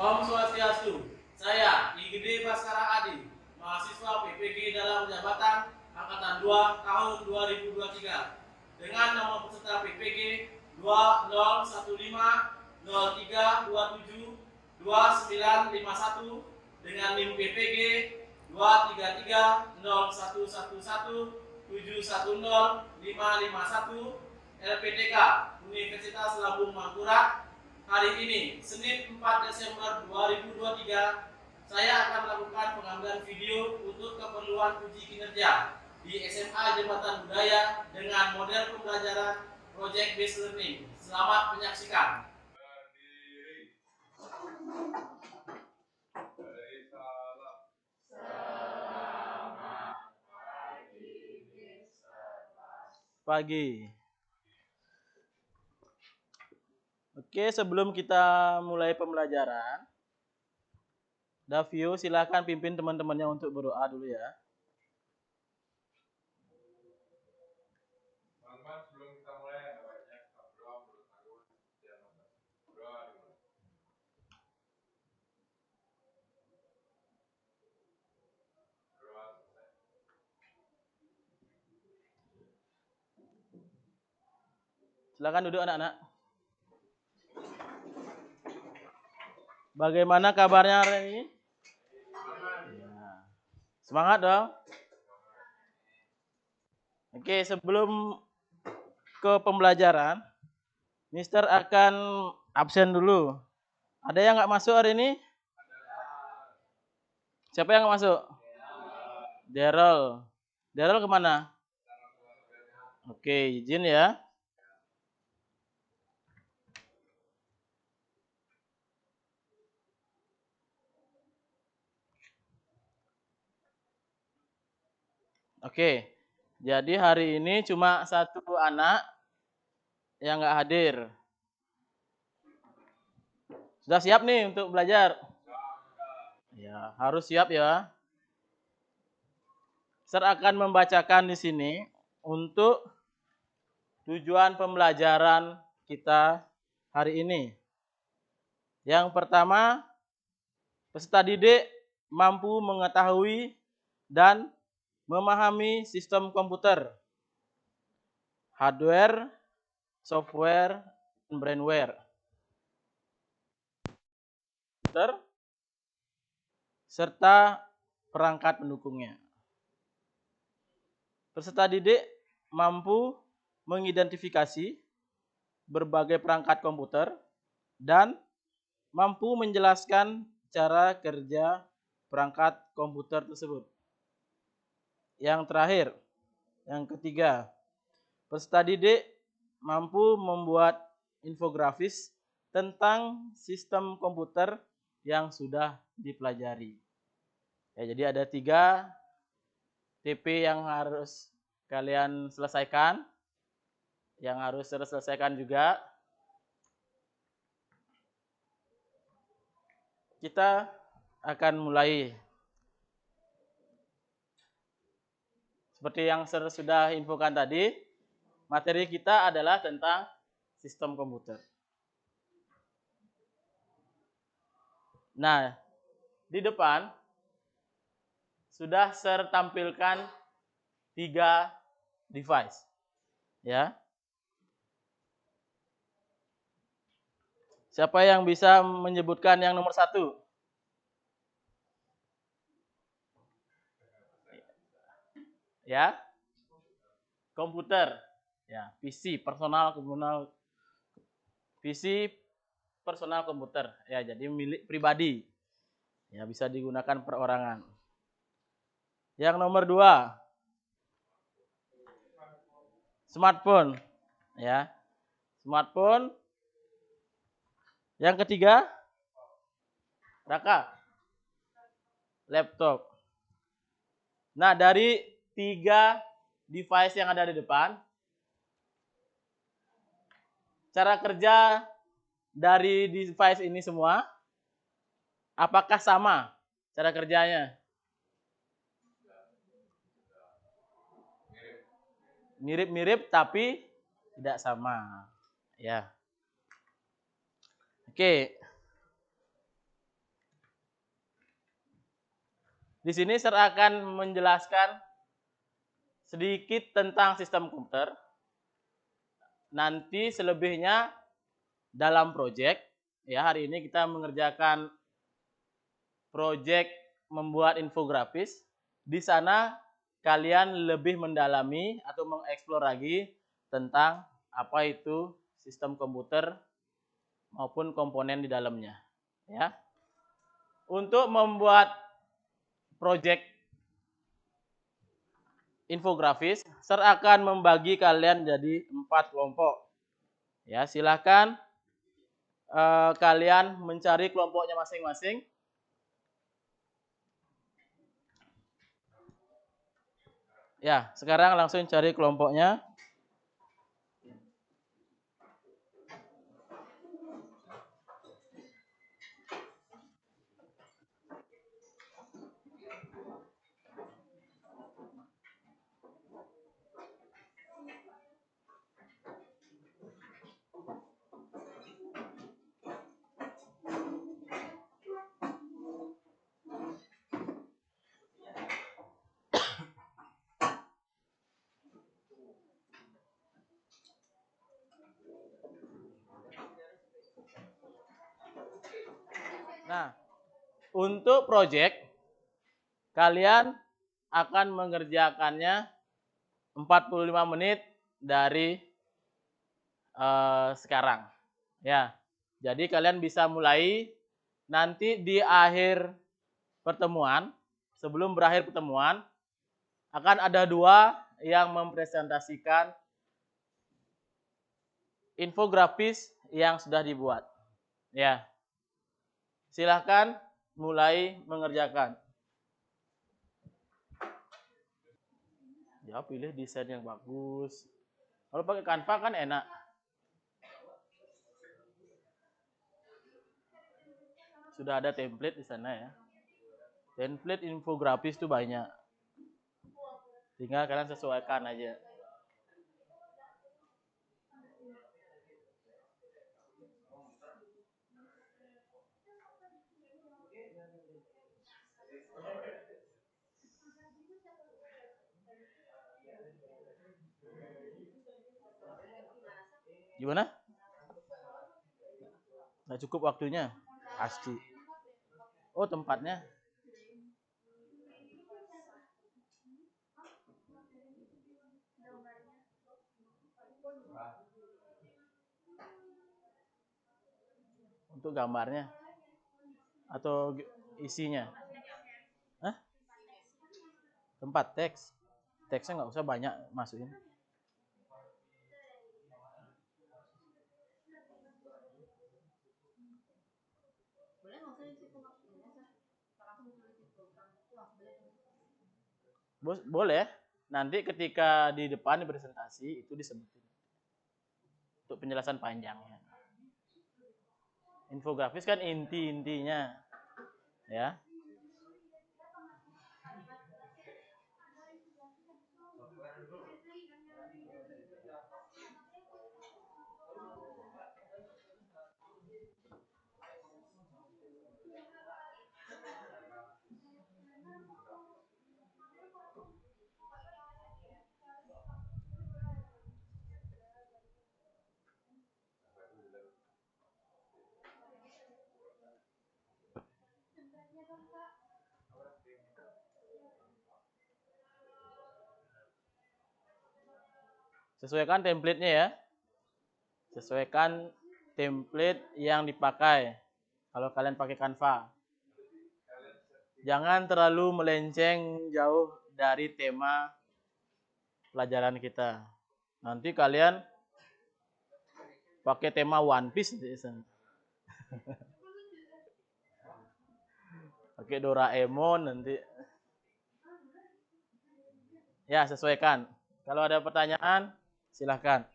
Om Swastiastu. Saya Igede Baskara Adi, mahasiswa PPG dalam jabatan Angkatan 2 tahun 2023 dengan nama peserta PPG 201503272951 dengan NIM PPG 23301117110 LPTK Universitas Lambung Mangkurat. Hari ini, Senin 4 Desember 2023, saya akan melakukan pengambilan video untuk keperluan uji kinerja di SMA Jembatan Budaya dengan model pembelajaran Project Based Learning. Selamat menyaksikan. Pagi. Oke, sebelum kita mulai pembelajaran, Davio silakan pimpin teman-temannya untuk berdoa dulu ya. Teman-teman, sebelum kita mulai ada banyak berdoa menurut aku dan berdoa dimulai. Berdoa selesai. Silakan duduk anak-anak. Bagaimana kabarnya hari ini? Ya. Semangat dong. Oke, sebelum ke pembelajaran, Mister akan absen dulu. Ada yang nggak masuk hari ini? Siapa yang nggak masuk? Daryl. Daryl kemana? Oke, izin ya. Oke, jadi hari ini cuma satu anak yang nggak hadir. Sudah siap nih untuk belajar? Ya, harus siap ya. Saya akan membacakan di sini untuk tujuan pembelajaran kita hari ini. Yang pertama, peserta didik mampu mengetahui dan memahami sistem komputer, hardware, software, dan brainware, serta perangkat pendukungnya. Peserta didik mampu mengidentifikasi berbagai perangkat komputer dan mampu menjelaskan cara kerja perangkat komputer tersebut. Yang terakhir, yang ketiga, peserta didik mampu membuat infografis tentang sistem komputer yang sudah dipelajari. Ya, jadi ada 3 TP yang harus kalian selesaikan, yang harus selesaikan juga. Kita akan mulai. Seperti yang sudah infokan tadi, materi kita adalah tentang sistem komputer. Nah, di depan sudah saya tampilkan 3 device. Ya. Siapa yang bisa menyebutkan yang nomor 1? Ya. Komputer. Ya, PC, personal PC personal komputer. Ya, jadi milik pribadi. Ya, bisa digunakan perorangan. Yang nomor 2, smartphone. Ya. Smartphone. Yang ketiga, Raka, laptop. Nah, dari 3 device yang ada di depan, cara kerja dari device ini semua, apakah sama cara kerjanya? Mirip-mirip tapi tidak sama. Ya. Oke. Di sini saya akan menjelaskan sedikit tentang sistem komputer. Nanti selebihnya dalam proyek, ya hari ini kita mengerjakan proyek membuat infografis. Di sana kalian lebih mendalami atau mengeksplor lagi tentang apa itu sistem komputer maupun komponen di dalamnya, ya. Untuk membuat proyek infografis, saya akan membagi kalian jadi 4 kelompok. Ya, silakan kalian mencari kelompoknya masing-masing. Ya, sekarang langsung cari kelompoknya. Nah, untuk proyek kalian akan mengerjakannya 45 menit dari sekarang. Ya. Jadi kalian bisa mulai nanti di akhir pertemuan, sebelum berakhir pertemuan akan ada 2 yang mempresentasikan infografis yang sudah dibuat. Ya. Silahkan mulai mengerjakan. Ya, pilih desain yang bagus. Kalau pakai Canva kan enak. Sudah ada template di sana ya. Template infografis itu banyak. Tinggal kalian sesuaikan aja. Gimana? Nggak cukup waktunya? Pasti. Oh, tempatnya. Untuk gambarnya atau isinya? Hah? Tempat teks. Teksnya nggak usah banyak masukin. Boleh. Nanti ketika di depan di presentasi itu disebutin. Untuk penjelasan panjangnya. Infografis kan inti-intinya. Ya. Sesuaikan template-nya ya. Sesuaikan template yang dipakai. Kalau kalian pakai Canva. Jangan terlalu melenceng jauh dari tema pelajaran kita. Nanti kalian pakai tema One Piece. Pakai Doraemon nanti. Ya, sesuaikan. Kalau ada pertanyaan, silahkan.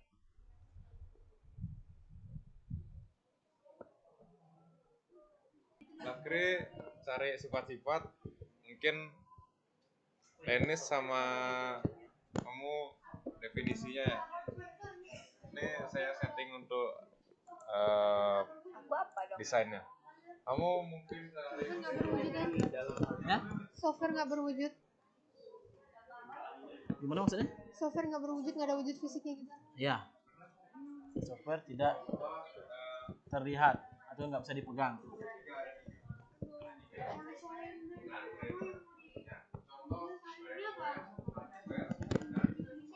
Bakri cari sifat-sifat, mungkin Enis sama kamu definisinya ya. Ini saya setting untuk desainnya. Kamu mungkin Software nggak berwujud kan? Ya? Software nggak berwujud. Gimana maksudnya? Software nggak berwujud, nggak ada wujud fisiknya gitu. Ya. Software tidak terlihat atau nggak bisa dipegang.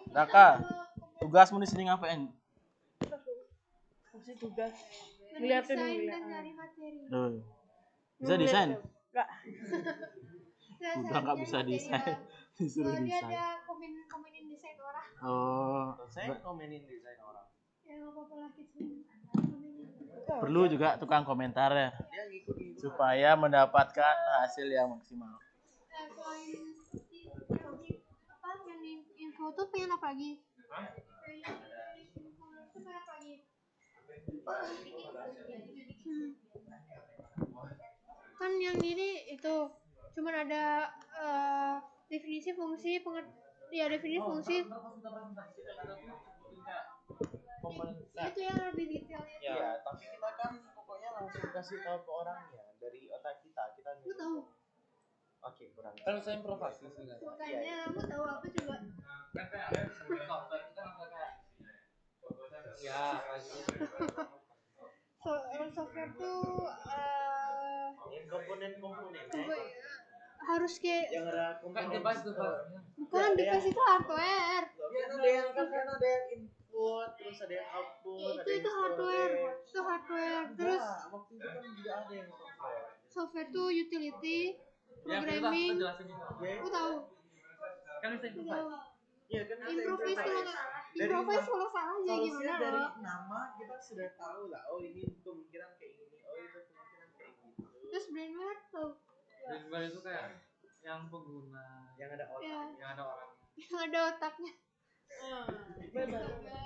Raka, tugasmu di sini ngapain? Masih tugas ngeliatin Mendesain dulu dan ya. cari materi. Bisa desain? Enggak. Udah nggak bisa desain, disuruh Dia desain. ada komenin desain orang. Oh, Saya komenin desain orang. Ya nggak apa-apa lah kita. perlu juga tukang komentar ya, Dia ngikut-ngikut. supaya mendapatkan hasil yang maksimal. Selain apa yang di info tuh pengen apa lagi? Info tuh pengen apa lagi? Kan yang ini itu cuman ada definisi fungsi definisi fungsi itu yang lebih detailnya. Ya, tapi kita kan pokoknya langsung kasih tahu ke orangnya dari otak kita. Kita Lu tahu? Oke, kurang. Kan saya improvisasi sih. Makanya lu tahu apa coba? Ya, Software tuh Komponen-komponennya harus kayak yang ada komponen. bukan device itu hardware. Kan ada yang input, terus ada yang output, ada yang Itu hardware. storage. Itu hardware. Terus Wah, waktu itu kan juga ada yang software. software tuh utility, programming. Lu tahu? Kan bisa Lu tahu? Iya kan kita Improvise kalau nggak improvise kalau salah aja Seharusnya gimana dari loh? nama kita sudah tahu lah. Oh ini kemungkinan kayak gini. Oh itu kemungkinan kayak gitu. Terus brainware tuh Brainware itu kayak yang pengguna, Yang ada otak. ya yang ada orang. yang ada otaknya. Ini sebenarnya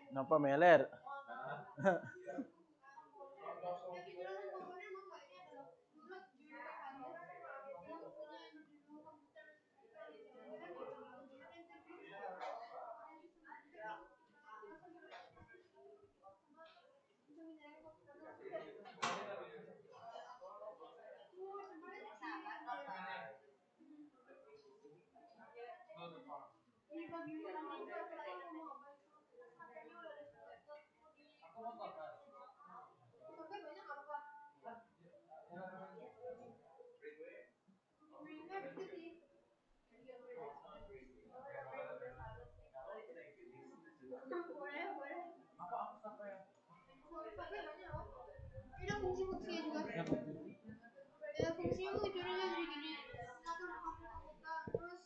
Kenapa meler? ada fungsi-fungsinya juga. Ya fungsinya tuh caranya jadi gini. Ngatur komputer terus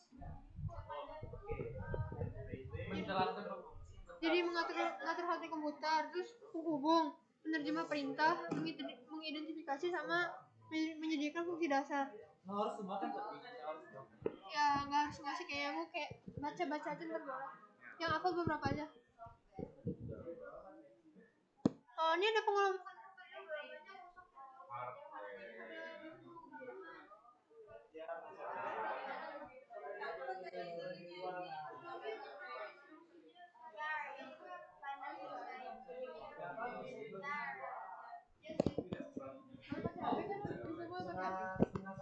jadi mengatur hati komputer terus penghubung, menerjemah perintah, mengidentifikasi sama menyediakan fungsi dasar. Harus semua kan Ya nggak harus ngasih kayak aku kayak baca aja ntar boleh. Yang hafal beberapa aja. Oh ini ada pengalaman.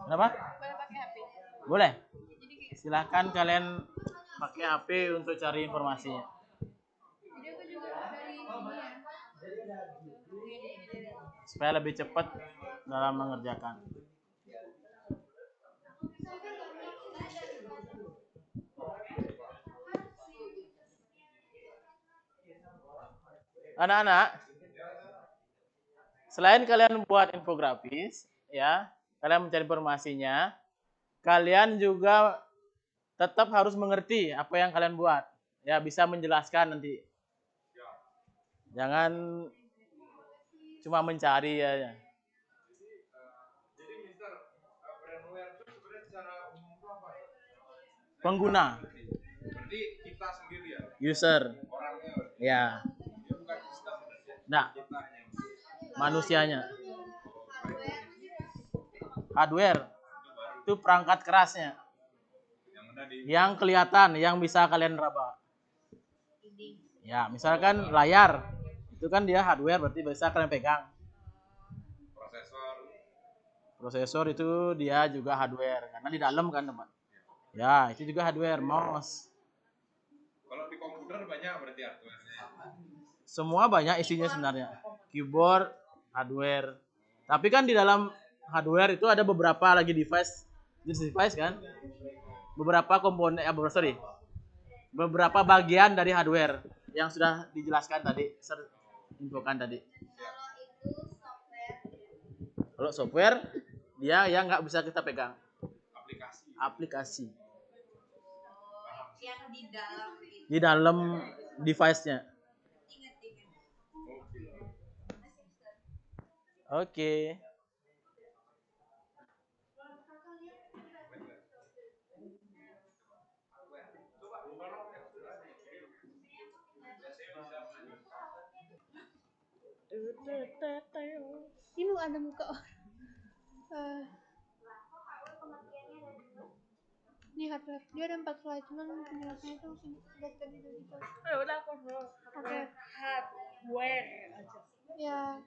Kenapa? Boleh pakai HP. Boleh. Jadi kayak Silahkan kalian pakai HP untuk cari informasinya. jadi aku juga dari sini ya. Supaya lebih cepat dalam mengerjakan. Anak-anak, selain kalian buat infografis, ya, kalian mencari informasinya, kalian juga tetap harus mengerti apa yang kalian buat. Ya, bisa menjelaskan nanti. Jangan cuma mencari ya. Jadi Mister, brainware itu sebenarnya secara umum itu apa? Pengguna, Berarti kita sendiri ya, user, orangnya. ya, Ya bukan sistem. nah, Kitanya. manusianya. hardware. Itu perangkat kerasnya. Yang ada di Yang kelihatan, yang bisa kalian raba. Ya, misalkan layar. Itu kan dia hardware, berarti bisa kalian pegang. prosesor. Prosesor itu dia juga hardware. Karena di dalam kan, teman. Ya, itu juga hardware. Mouse. Kalau di komputer banyak berarti hardware-nya. Semua banyak isinya sebenarnya. Keyboard, hardware. Tapi kan di dalam hardware itu ada beberapa lagi jenis device kan. Beberapa komponen, beberapa bagian dari hardware yang sudah dijelaskan tadi, infokan tadi. Kalau software, dia yang nggak bisa kita pegang. Aplikasi. Yang di dalam Di dalam device-nya. Oke. Ini ada muka orang. Ini hardware. Dia ada 4 slide, cuman penjelasannya tuh udah tadi gitu. udah aku Oke. hardware aja. Ya.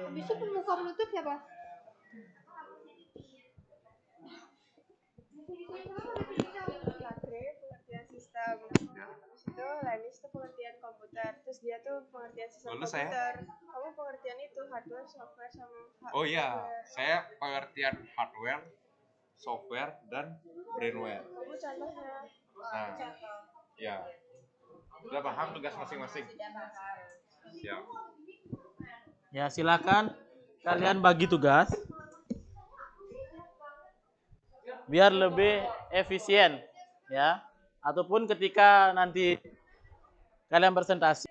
Habis itu pembuka penutup siapa? Latre pengertian sistem, habis itu Lenis tuh pengertian komputer, terus dia tuh pengertian sistem Lalu saya? komputer. Kamu pengertian itu hardware, software sama Oh iya, saya pengertian hardware, software, dan brainware. Kamu contohnya. Nah, ya. Sudah paham tugas masing-masing? Siap. Ya, silakan kalian bagi tugas biar lebih efisien ya. Ataupun ketika nanti kalian presentasi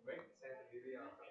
Baik, saya sendiri yang akan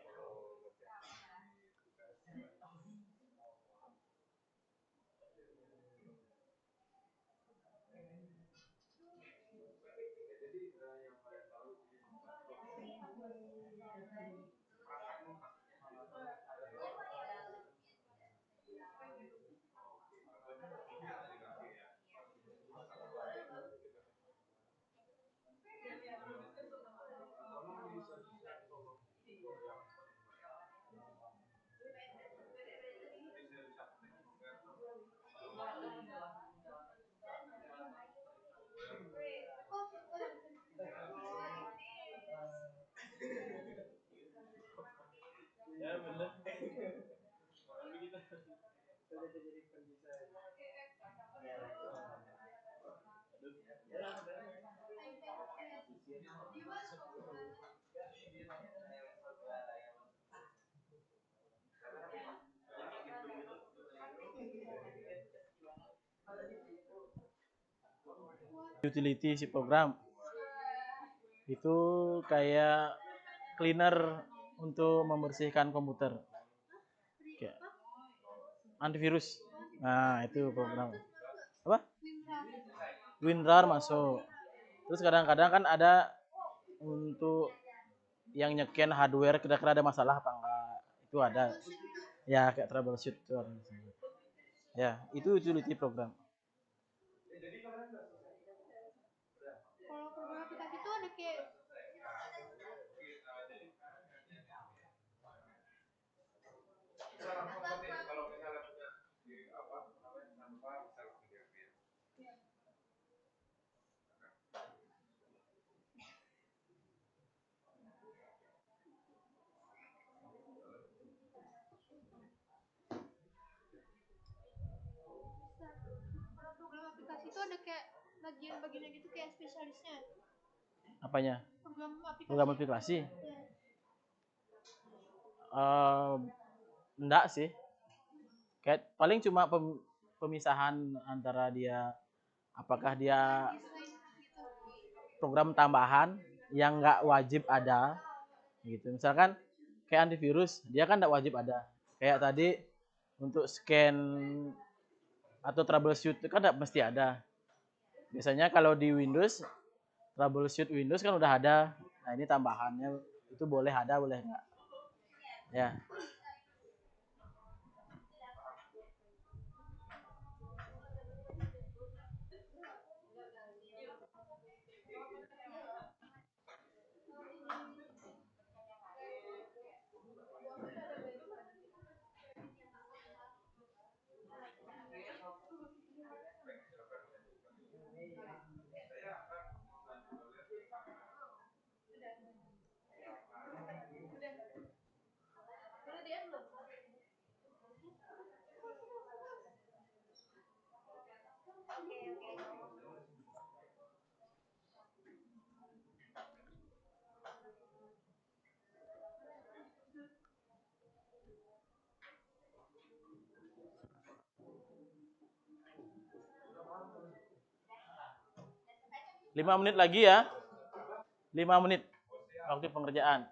utility si program itu kayak cleaner untuk membersihkan komputer. Kayak antivirus. Nah, itu program. Apa? WinRAR masuk. Terus kadang-kadang kan ada untuk yang nyeken hardware kira-kira ada masalah apa enggak. Itu ada. Ya, kayak troubleshoot itu ada. Ya, itu utility program. Kalau program aplikasi itu ada kayak kalau misalnya punya di apa namanya tanpa bisa langsung diambil. kalau program aplikasi itu ada kayak bagian-bagian gitu kayak spesialisnya. Apanya? Program aplikasi. Program aplikasi? Ya. Enggak sih. Kayak paling cuma pemisahan antara dia Apakah dia program tambahan yang nggak wajib ada gitu. Misalkan kayak antivirus, dia kan nggak wajib ada. Kayak tadi untuk scan atau troubleshoot itu kan nggak mesti ada. Biasanya kalau di Windows, troubleshoot Windows kan udah ada. Nah ini tambahannya itu boleh ada, boleh enggak. Ya. 5 menit lagi ya. 5 menit waktu pengerjaan.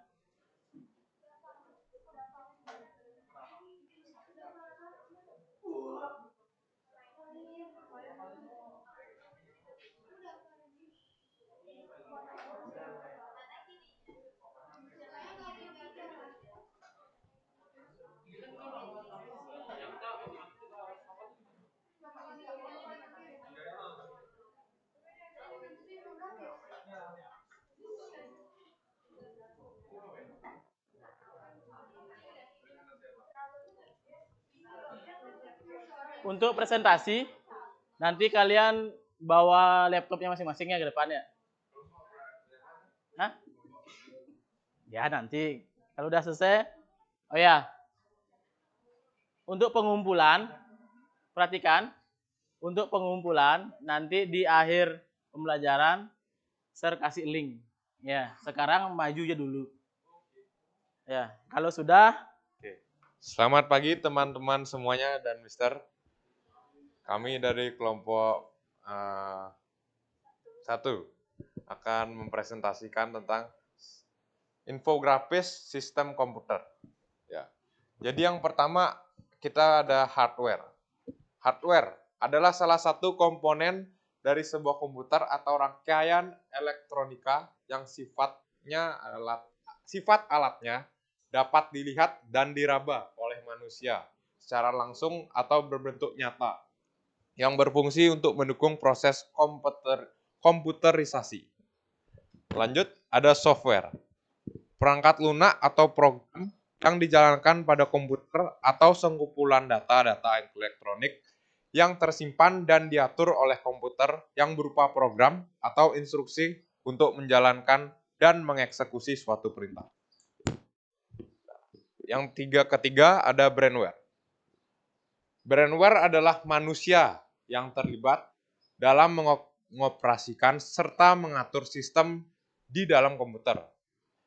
Untuk presentasi, nanti kalian bawa laptopnya masing-masing ya ke depannya. Hah? Ya nanti kalau udah selesai. Oh ya, untuk pengumpulan, perhatikan, untuk pengumpulan nanti di akhir pembelajaran saya kasih link. Ya, sekarang maju aja dulu. Ya, kalau sudah. Oke. Selamat pagi teman-teman semuanya dan Mister. Kami dari kelompok 1 akan mempresentasikan tentang infografis sistem komputer. Ya. Jadi yang pertama kita ada hardware. Hardware adalah salah satu komponen dari sebuah komputer atau rangkaian elektronika yang sifat alatnya dapat dilihat dan diraba oleh manusia secara langsung atau berbentuk nyata yang berfungsi untuk mendukung proses komputerisasi. Lanjut, ada software. Perangkat lunak atau program yang dijalankan pada komputer atau sekumpulan data-data elektronik yang tersimpan dan diatur oleh komputer yang berupa program atau instruksi untuk menjalankan dan mengeksekusi suatu perintah. Yang ketiga ada brainware. Brainware adalah manusia yang terlibat dalam mengoperasikan serta mengatur sistem di dalam komputer.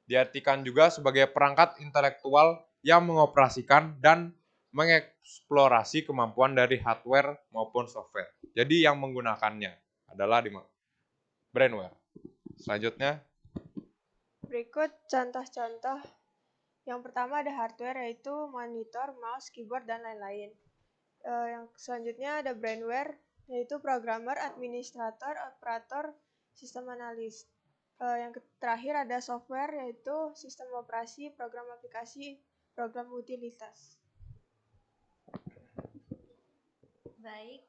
Diartikan juga sebagai perangkat intelektual yang mengoperasikan dan mengeksplorasi kemampuan dari hardware maupun software. Jadi yang menggunakannya adalah brainware. Selanjutnya. Berikut contoh-contoh. Yang pertama ada hardware yaitu monitor, mouse, keyboard, dan lain-lain. Yang selanjutnya ada brainware yaitu programmer, administrator, operator, sistem analis. Yang terakhir ada software yaitu sistem operasi, program aplikasi, program utilitas. Baik,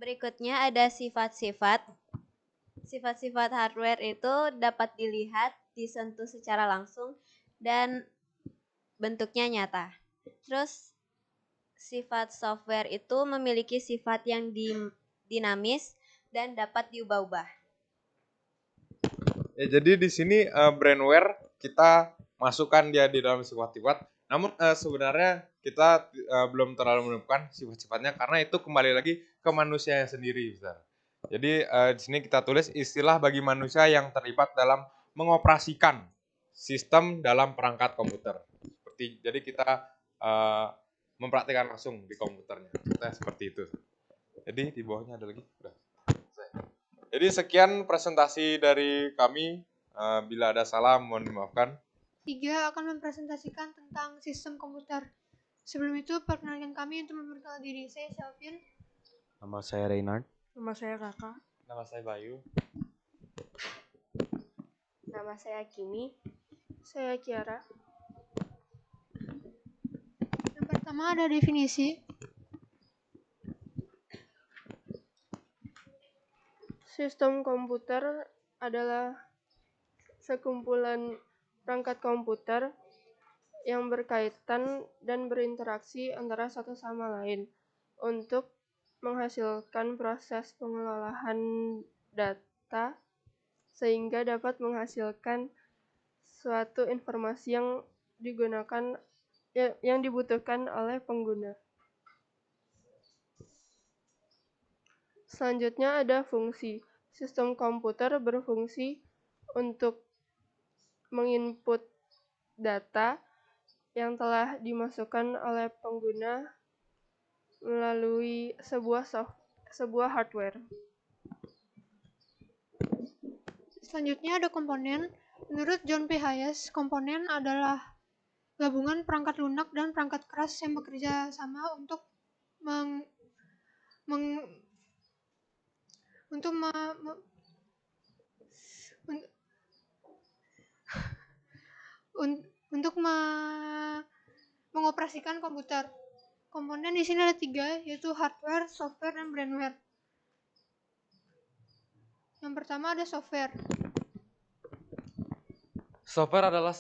berikutnya ada sifat-sifat. Sifat-sifat hardware itu dapat dilihat, disentuh secara langsung, dan bentuknya nyata. Terus sifat software itu memiliki sifat yang dinamis dan dapat diubah-ubah. Ya, jadi di sini brainware kita masukkan dia di dalam sifat-sifat. Namun sebenarnya kita belum terlalu menemukan sifat-sifatnya karena itu kembali lagi ke manusia sendiri, Ustaz. Jadi di sini kita tulis istilah bagi manusia yang terlibat dalam mengoperasikan sistem dalam perangkat komputer. Jadi kita mempraktikkan langsung di komputernya. Seperti itu. Jadi di bawahnya ada lagi. Udah. Jadi sekian presentasi dari kami. Bila ada salah mohon dimaafkan. 3 akan mempresentasikan tentang sistem komputer. Sebelum itu, perkenalkan kami untuk memperkenalkan diri. Saya Shelvin. Nama saya Reynard. Nama saya Kakak. Nama saya Bayu. Nama saya Kimi. Saya Kiara. Yang pertama ada definisi. Sistem komputer adalah sekumpulan perangkat komputer yang berkaitan dan berinteraksi antara satu sama lain untuk menghasilkan proses pengelolaan data sehingga dapat menghasilkan suatu informasi yang dibutuhkan oleh pengguna. Selanjutnya ada fungsi. Sistem komputer berfungsi untuk menginput data yang telah dimasukkan oleh pengguna melalui sebuah hardware. Selanjutnya ada komponen. Menurut John P. Hayes, komponen adalah gabungan perangkat lunak dan perangkat keras yang bekerja sama untuk mengoperasikan komputer. Komponen di sini ada 3, yaitu hardware, software, dan brainware. Yang pertama ada software. Software adalah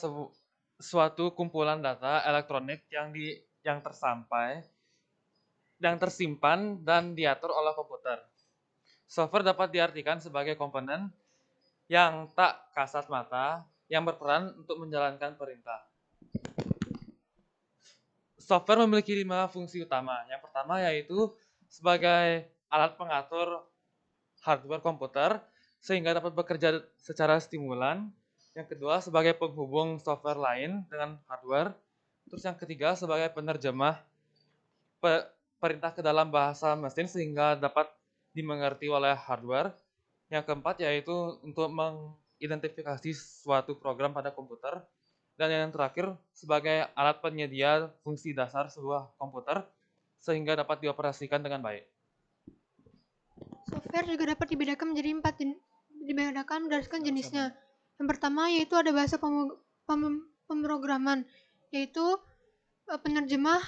suatu kumpulan data elektronik yang tersimpan dan diatur oleh komputer. Software dapat diartikan sebagai komponen yang tak kasat mata yang berperan untuk menjalankan perintah. Software memiliki 5 fungsi utama. Yang pertama yaitu sebagai alat pengatur hardware komputer sehingga dapat bekerja secara stimulan. Yang kedua sebagai penghubung software lain dengan hardware. Terus yang ketiga sebagai penerjemah perintah ke dalam bahasa mesin sehingga dapat dimengerti oleh hardware. Yang keempat yaitu untuk mengidentifikasi suatu program pada komputer. Dan yang terakhir sebagai alat penyedia fungsi dasar sebuah komputer sehingga dapat dioperasikan dengan baik. Software juga dapat dibedakan menjadi 4 berdasarkan jenisnya. Yang pertama yaitu ada bahasa pemrograman, yaitu penerjemah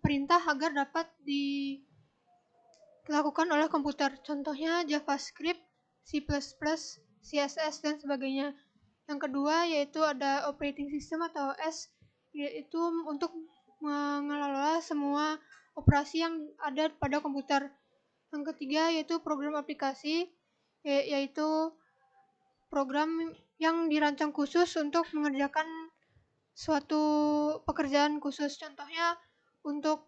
perintah agar dapat dilakukan oleh komputer. Contohnya JavaScript, C++, CSS, dan sebagainya. Yang kedua yaitu ada operating system atau OS, yaitu untuk mengelola semua operasi yang ada pada komputer. Yang ketiga yaitu program aplikasi, yaitu program yang dirancang khusus untuk mengerjakan suatu pekerjaan khusus. Contohnya untuk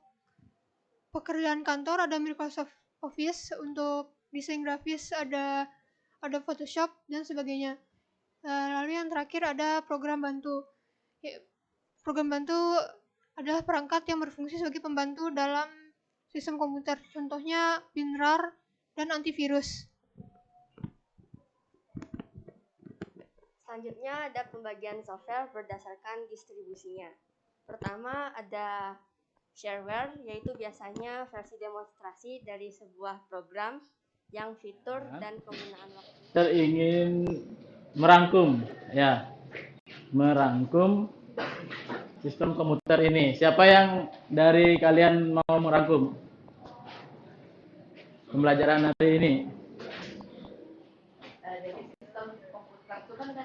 pekerjaan kantor ada Microsoft Office, untuk desain grafis ada Photoshop dan sebagainya. Lalu yang terakhir ada program bantu. Program bantu adalah perangkat yang berfungsi sebagai pembantu dalam sistem komputer. Contohnya WinRAR dan antivirus. Selanjutnya ada pembagian software berdasarkan distribusinya. Pertama ada shareware, yaitu biasanya versi demonstrasi dari sebuah program yang fitur dan penggunaan waktu. Ingin merangkum sistem komputer ini. Siapa yang dari kalian mau merangkum pembelajaran hari ini? Jadi sistem komputer itu kan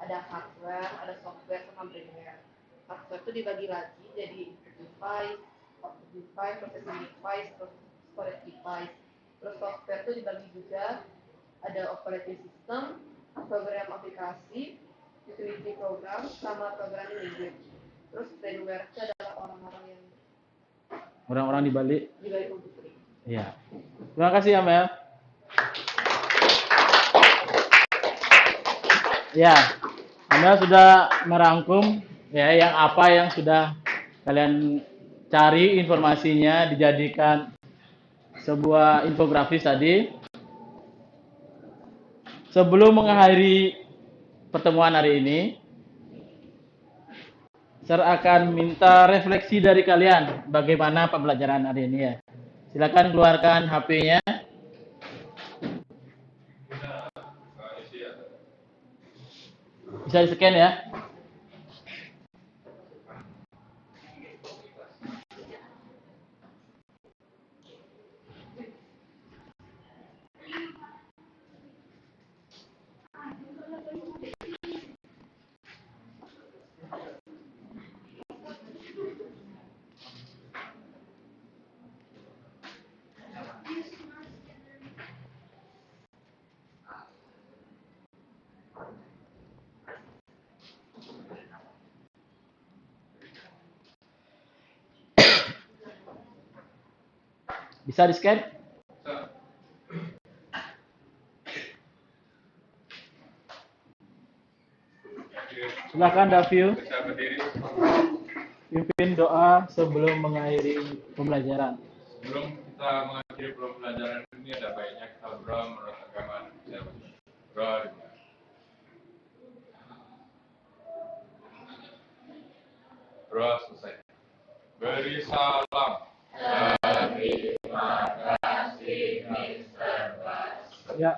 ada hardware, ada software, sama brainware. Hardware itu dibagi lagi jadi device, processing device, terus storage device. Terus software itu dibagi juga ada operating system, program aplikasi, utility program, sama programming language. Terus brainware itu adalah orang-orang di balik komputer. Iya. Terima kasih Amel. Ya, Amel sudah merangkum yang sudah kalian cari informasinya dijadikan sebuah infografis tadi. sebelum mengakhiri pertemuan hari ini, saya akan minta refleksi dari kalian bagaimana pembelajaran hari ini ya. Silakan keluarkan HP-nya. Bisa di-scan ya. Bisa di-scan? Silakan Davio. Pimpin doa sebelum mengakhiri pembelajaran. Sebelum kita mengakhiri pembelajaran ini ada baiknya kita berdoa menurut agama Islam. Berdoa. Berdoa selesai. Beri salam. Terima kasih, Mr. Bas. Ya.